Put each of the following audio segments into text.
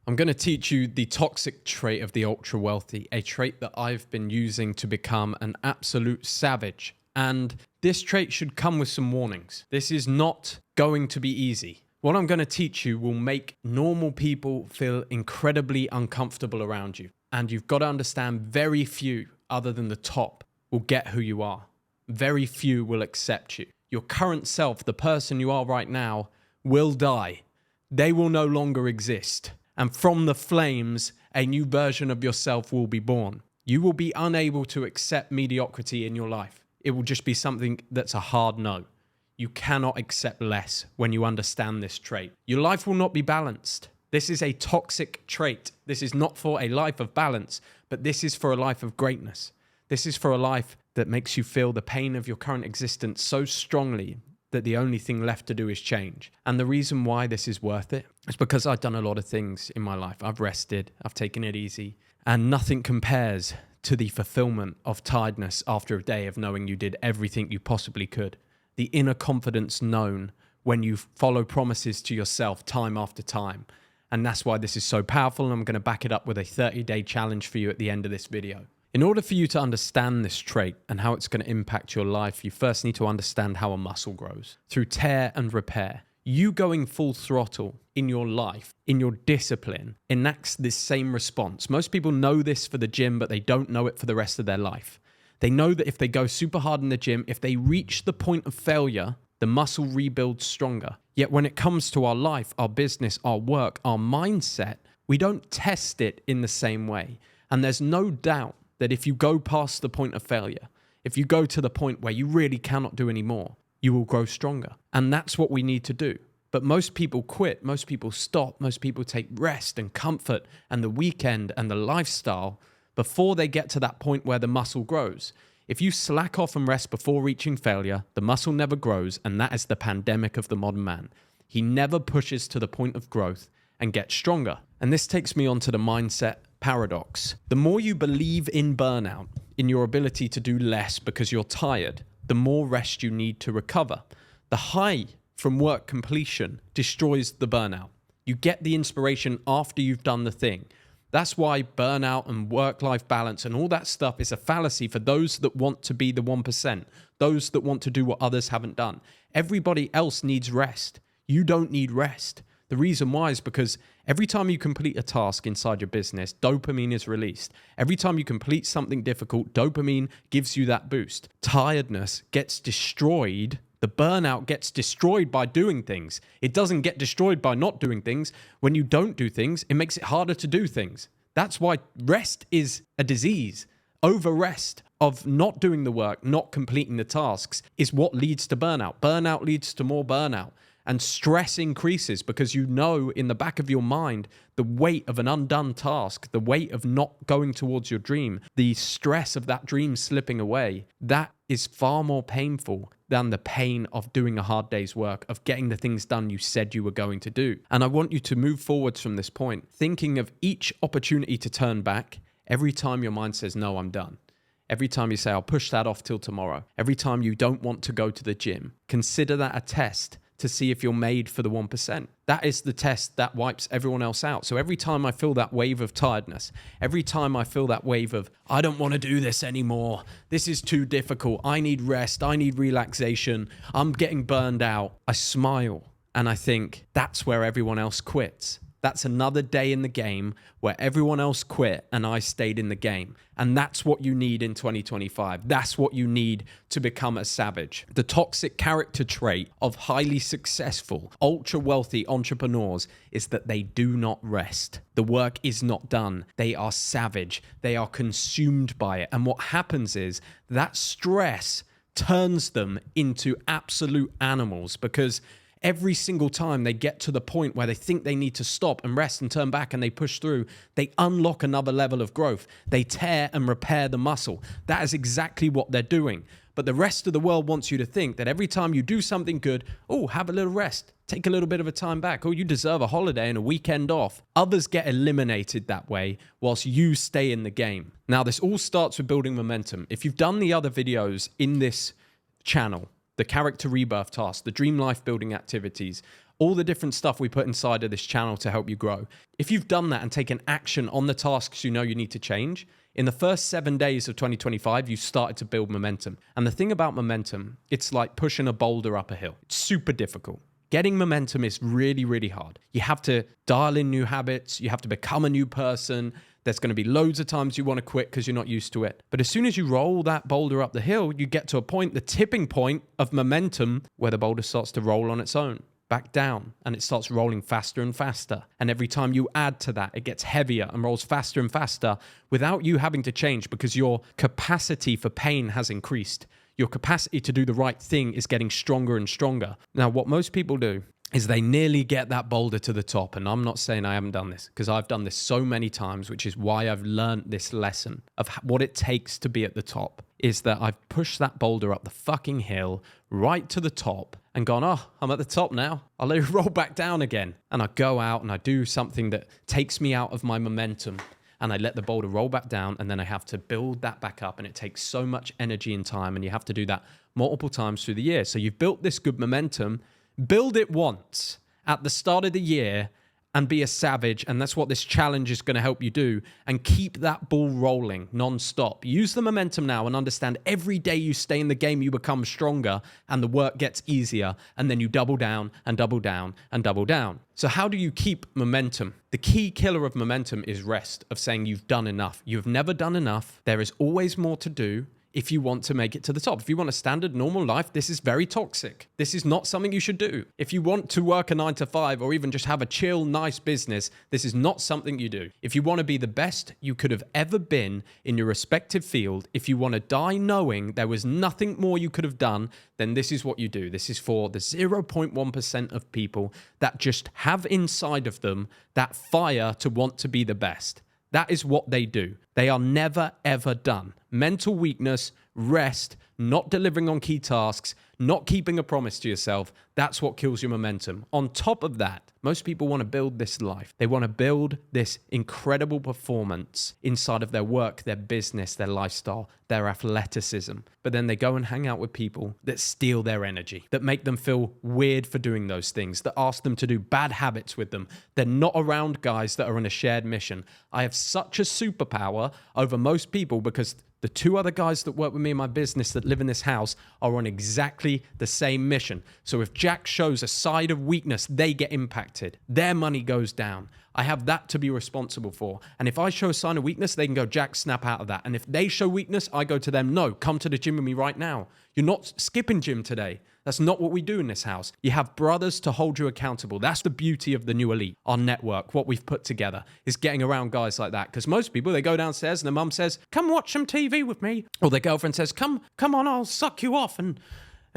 I'm going to teach you the toxic trait of the ultra wealthy, a trait that I've been using to become an absolute savage. And this trait should come with some warnings. This is not going to be easy. What I'm going to teach you will make normal people feel incredibly uncomfortable around you. And you've got to understand very few, other than the top, will get who you are. Very few will accept you. Your current self, the person you are right now, will die. They will no longer exist. And from the flames, a new version of yourself will be born. You will be unable to accept mediocrity in your life. It will just be something that's a hard no. You cannot accept less when you understand this trait. Your life will not be balanced. This is a toxic trait. This is not for a life of balance, but this is for a life of greatness. This is for a life that makes you feel the pain of your current existence so strongly that the only thing left to do is change. And the reason why this is worth it is because I've done a lot of things in my life. I've rested, I've taken it easy, and nothing compares to the fulfillment of tiredness after a day of knowing you did everything you possibly could. The inner confidence known when you follow promises to yourself time after time. And that's why this is so powerful, and I'm going to back it up with a 30-day challenge for you at the end of this video. In order for you to understand this trait and how it's going to impact your life, you first need to understand how a muscle grows. Through tear and repair. You going full throttle in your life, in your discipline, enacts this same response. Most people know this for the gym, but they don't know it for the rest of their life. They know that if they go super hard in the gym, if they reach the point of failure, the muscle rebuilds stronger. Yet when it comes to our life, our business, our work, our mindset, we don't test it in the same way. And there's no doubt that if you go past the point of failure, if you go to the point where you really cannot do any more, you will grow stronger. And that's what we need to do. But most people quit, most people stop, most people take rest and comfort and the weekend and the lifestyle before they get to that point where the muscle grows. If you slack off and rest before reaching failure, the muscle never grows, and that is the pandemic of the modern man. He never pushes to the point of growth and gets stronger. And this takes me on to the mindset paradox. The more you believe in burnout, in your ability to do less because you're tired, the more rest you need to recover. The high from work completion destroys the burnout. You get the inspiration after you've done the thing. That's why burnout and work-life balance and all that stuff is a fallacy for those that want to be the 1%, those that want to do what others haven't done. Everybody else needs rest. You don't need rest. The reason why is because every time you complete a task inside your business, dopamine is released. Every time you complete something difficult, dopamine gives you that boost. Tiredness gets destroyed. The burnout gets destroyed by doing things. It doesn't get destroyed by not doing things. When you don't do things, it makes it harder to do things. That's why rest is a disease. Over-rest of not doing the work, not completing the tasks is what leads to burnout. Burnout leads to more burnout. And stress increases because you know in the back of your mind the weight of an undone task, the weight of not going towards your dream, the stress of that dream slipping away. That is far more painful than the pain of doing a hard day's work, of getting the things done you said you were going to do. And I want you to move forwards from this point, thinking of each opportunity to turn back every time your mind says, no, I'm done. Every time you say, I'll push that off till tomorrow. Every time you don't want to go to the gym. Consider that a test to see if you're made for the 1%. That is the test that wipes everyone else out. So every time I feel that wave of tiredness, every time I feel that wave of, I don't want to do this anymore, this is too difficult, I need rest, I need relaxation, I'm getting burned out, I smile and I think, that's where everyone else quits. That's another day in the game where everyone else quit and I stayed in the game. And that's what you need in 2025. That's what you need to become a savage. The toxic character trait of highly successful, ultra wealthy entrepreneurs is that they do not rest. The work is not done. They are savage. They are consumed by it. And what happens is that stress turns them into absolute animals because every single time they get to the point where they think they need to stop and rest and turn back and they push through, they unlock another level of growth. They tear and repair the muscle. That is exactly what they're doing. But the rest of the world wants you to think that every time you do something good, oh, have a little rest, take a little bit of a time back, oh, you deserve a holiday and a weekend off. Others get eliminated that way whilst you stay in the game. Now, this all starts with building momentum. If you've done the other videos in this channel, the character rebirth task, the dream life building activities, all the different stuff we put inside of this channel to help you grow. If you've done that and taken action on the tasks you know you need to change, in the first 7 days of 2025, you started to build momentum. And the thing about momentum, it's like pushing a boulder up a hill. It's super difficult. Getting momentum is really, really hard. You have to dial in new habits. You have to become a new person. There's going to be loads of times you want to quit because you're not used to it. But as soon as you roll that boulder up the hill, you get to a point, the tipping point of momentum, where the boulder starts to roll on its own, back down, and it starts rolling faster and faster. And every time you add to that, it gets heavier and rolls faster and faster without you having to change, because your capacity for pain has increased. Your capacity to do the right thing is getting stronger and stronger. Now, what most people do is they nearly get that boulder to the top. And I'm not saying I haven't done this, because I've done this so many times, which is why I've learned this lesson of what it takes to be at the top, is that I've pushed that boulder up the fucking hill right to the top and gone, oh, I'm at the top now. I'll let it roll back down again. And I go out and I do something that takes me out of my momentum, and I let the boulder roll back down, and then I have to build that back up, and it takes so much energy and time, and you have to do that multiple times through the year. So you've built this good momentum. Build it once at the start of the year and be a savage. And that's what this challenge is going to help you do. And keep that ball rolling non-stop. Use the momentum now and understand every day you stay in the game, you become stronger and the work gets easier. And then you double down and double down and double down. So how do you keep momentum? The key killer of momentum is rest, of saying you've done enough. You've never done enough. There is always more to do. If you want to make it to the top, if you want a standard normal life, this is very toxic. This is not something you should do. If you want to work a 9 to 5 or even just have a chill, nice business, this is not something you do. If you want to be the best you could have ever been in your respective field, if you want to die knowing there was nothing more you could have done, then this is what you do. This is for the 0.1% of people that just have inside of them that fire to want to be the best. That is what they do. They are never, ever done. Mental weakness, rest, not delivering on key tasks, not keeping a promise to yourself, that's what kills your momentum. On top of that, most people want to build this life. They want to build this incredible performance inside of their work, their business, their lifestyle, their athleticism. But then they go and hang out with people that steal their energy, that make them feel weird for doing those things, that ask them to do bad habits with them. They're not around guys that are on a shared mission. I have such a superpower over most people because the 2 other guys that work with me in my business that live in this house are on exactly the same mission. So if Jack shows a side of weakness, they get impacted. Their money goes down. I have that to be responsible for. And if I show a sign of weakness, they can go, Jack, snap out of that. And if they show weakness, I go to them, no, come to the gym with me right now. You're not skipping gym today. That's not what we do in this house. You have brothers to hold you accountable. That's the beauty of the New Elite. Our network, what we've put together, is getting around guys like that. Because most people, they go downstairs and their mum says, come watch some TV with me. Or their girlfriend says, come on, I'll suck you off and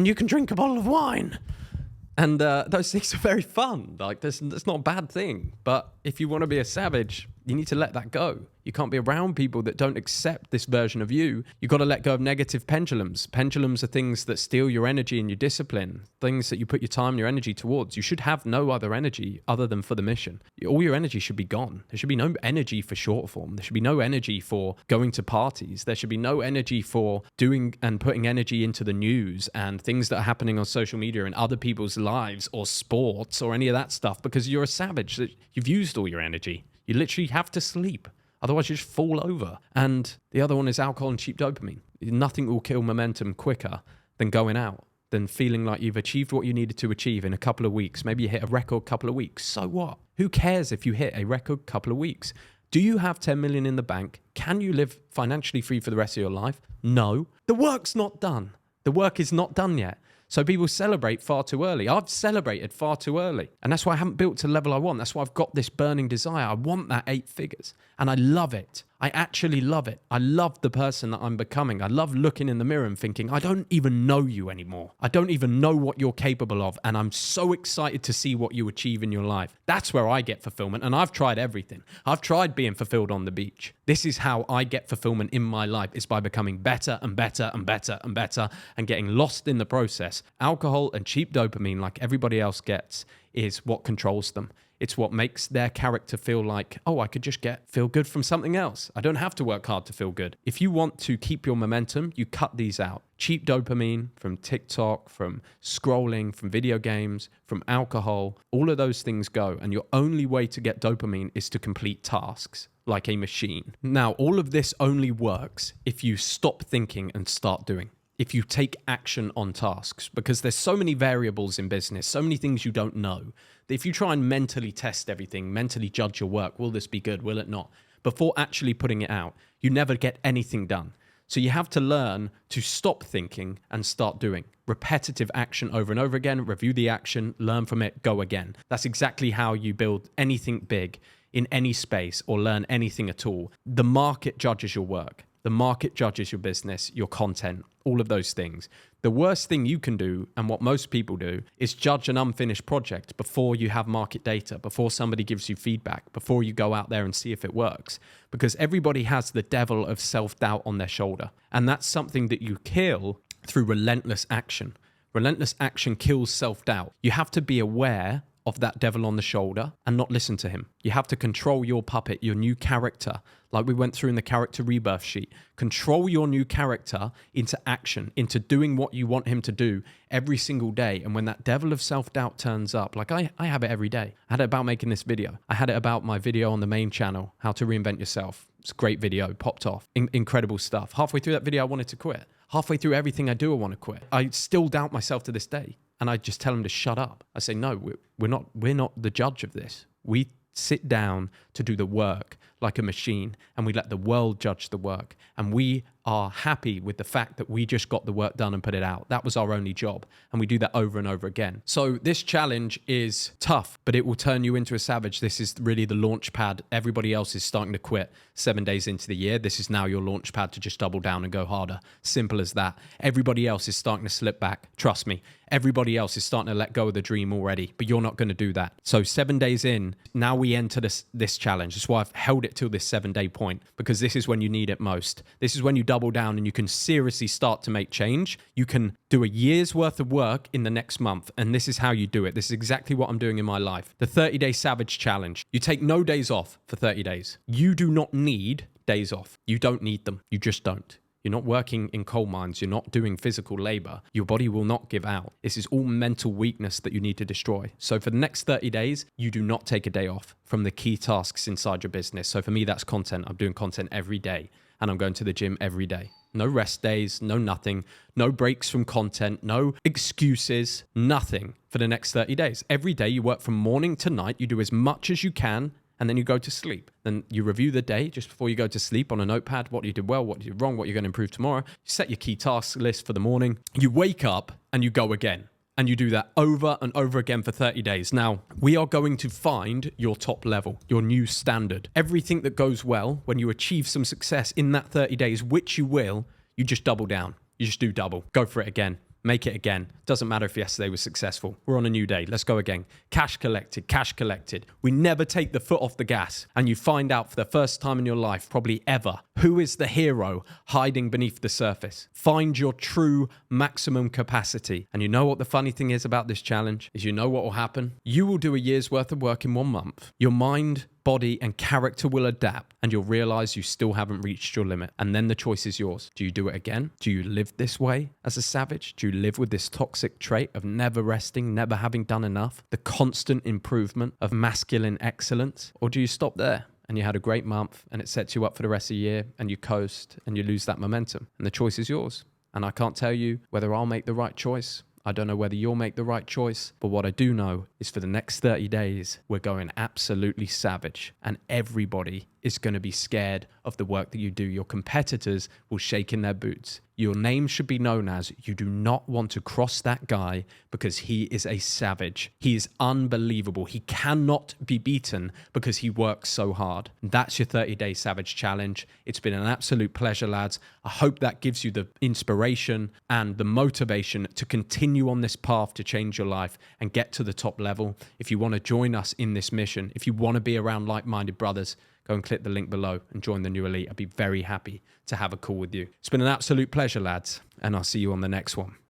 you can drink a bottle of wine. And those things are very fun. Like, that's not a bad thing. But if you want to be a savage, you need to let that go. You can't be around people that don't accept this version of you. You've got to let go of negative pendulums. Pendulums are things that steal your energy and your discipline, things that you put your time and your energy towards. You should have no other energy other than for the mission. All your energy should be gone. There should be no energy for short form. There should be no energy for going to parties. There should be no energy for doing and putting energy into the news and things that are happening on social media and other people's lives or sports or any of that stuff, because you're a savage. You've used all your energy. You literally have to sleep. Otherwise, you just fall over. And the other one is alcohol and cheap dopamine. Nothing will kill momentum quicker than going out, than feeling like you've achieved what you needed to achieve in a couple of weeks. Maybe you hit a record couple of weeks. So what? Who cares if you hit a record couple of weeks? Do you have 10 million in the bank? Can you live financially free for the rest of your life? No. The work's not done. The work is not done yet. So people celebrate far too early. I've celebrated far too early. And that's why I haven't built to the level I want. That's why I've got this burning desire. I want that 8 figures. And I love it. I actually love it. I love the person that I'm becoming. I love looking in the mirror and thinking, I don't even know you anymore. I don't even know what you're capable of. And I'm so excited to see what you achieve in your life. That's where I get fulfillment. And I've tried everything. I've tried being fulfilled on the beach. This is how I get fulfillment in my life, is by becoming better and better and better and better and getting lost in the process. Alcohol and cheap dopamine, like everybody else gets, is what controls them. It's what makes their character feel like, oh, I could just feel good from something else. I don't have to work hard to feel good. If you want to keep your momentum, you cut these out. Cheap dopamine from TikTok, from scrolling, from video games, from alcohol, all of those things go. And your only way to get dopamine is to complete tasks like a machine. Now, all of this only works if you stop thinking and start doing. If you take action on tasks, because there's so many variables in business, so many things you don't know, that if you try and mentally test everything, mentally judge your work, will this be good, will it not, before actually putting it out, you never get anything done. So you have to learn to stop thinking and start doing. Repetitive action over and over again, review the action, learn from it, go again. That's exactly how you build anything big in any space or learn anything at all. The market judges your work. The market judges your business, your content, all of those things. The worst thing you can do, and what most people do, is judge an unfinished project before you have market data, before somebody gives you feedback, before you go out there and see if it works. Because everybody has the devil of self-doubt on their shoulder. And that's something that you kill through relentless action. Relentless action kills self-doubt. You have to be aware of that devil on the shoulder and not listen to him. You have to control your puppet, your new character, like we went through in the character rebirth sheet. Control your new character into action, into doing what you want him to do every single day. And when that devil of self-doubt turns up, like I have it every day. I had it about making this video. I had it about my video on the main channel, how to reinvent yourself. It's a great video, popped off. Incredible stuff. Halfway through that video, I wanted to quit. Halfway through everything I do, I want to quit. I still doubt myself to this day. And I just tell him to shut up. I say, no, we're not the judge of this. We sit down to do the work like a machine, and we let the world judge the work. And we are happy with the fact that we just got the work done and put it out. That was our only job. And we do that over and over again. So this challenge is tough, but it will turn you into a savage. This is really the launch pad. Everybody else is starting to quit 7 days into the year. This is now your launch pad to just double down and go harder. Simple as that. Everybody else is starting to slip back. Trust me. Everybody else is starting to let go of the dream already, but you're not going to do that. So 7 days in, now we enter this challenge. That's why I've held it till this 7-day point, because this is when you need it most. This is when you double down and you can seriously start to make change. You can do a year's worth of work in the next month, and this is how you do it. This is exactly what I'm doing in my life. The 30-day Savage Challenge. You take no days off for 30 days. You do not need days off. You don't need them. You just don't. You're not working in coal mines. You're not doing physical labor. Your body will not give out. This is all mental weakness that you need to destroy. So for the next 30 days, you do not take a day off from the key tasks inside your business. So for me, that's content. I'm doing content every day, and I'm going to the gym every day. No rest days, no nothing, no breaks from content, no excuses, nothing for the next 30 days. Every day you work from morning to night. You do as much as you can, and then you go to sleep. Then you review the day just before you go to sleep on a notepad, what you did well, what you did wrong, what you're going to improve tomorrow. You set your key task list for the morning. You wake up and you go again. And you do that over and over again for 30 days. Now, we are going to find your top level, your new standard. Everything that goes well, when you achieve some success in that 30 days, which you will, you just double down. You just do double. Go for it again. Make it again. Doesn't matter if yesterday was successful. We're on a new day. Let's go again. Cash collected, cash collected. We never take the foot off the gas. And you find out for the first time in your life, probably ever, who is the hero hiding beneath the surface. Find your true maximum capacity. And you know what the funny thing is about this challenge? Is you know what will happen? You will do a year's worth of work in 1 month. Your mind, body, and character will adapt, and you'll realize you still haven't reached your limit. And then the choice is yours. Do you do it again? Do you live this way as a savage? Do you live with this toxic trait of never resting, never having done enough, the constant improvement of masculine excellence? Or do you stop there and you had a great month and it sets you up for the rest of the year and you coast and you lose that momentum? And the choice is yours. And I can't tell you whether I'll make the right choice. I don't know whether you'll make the right choice, but what I do know is for the next 30 days, we're going absolutely savage, and everybody is going to be scared of the work that you do. Your competitors will shake in their boots. Your name should be known as, you do not want to cross that guy because he is a savage. He is unbelievable. He cannot be beaten because he works so hard. That's your 30-day Savage Challenge. It's been an absolute pleasure, lads. I hope that gives you the inspiration and the motivation to continue on this path to change your life and get to the top level. If you want to join us in this mission, if you want to be around like-minded brothers, go and click the link below and join the new elite. I'd be very happy to have a call with you. It's been an absolute pleasure, lads, and I'll see you on the next one.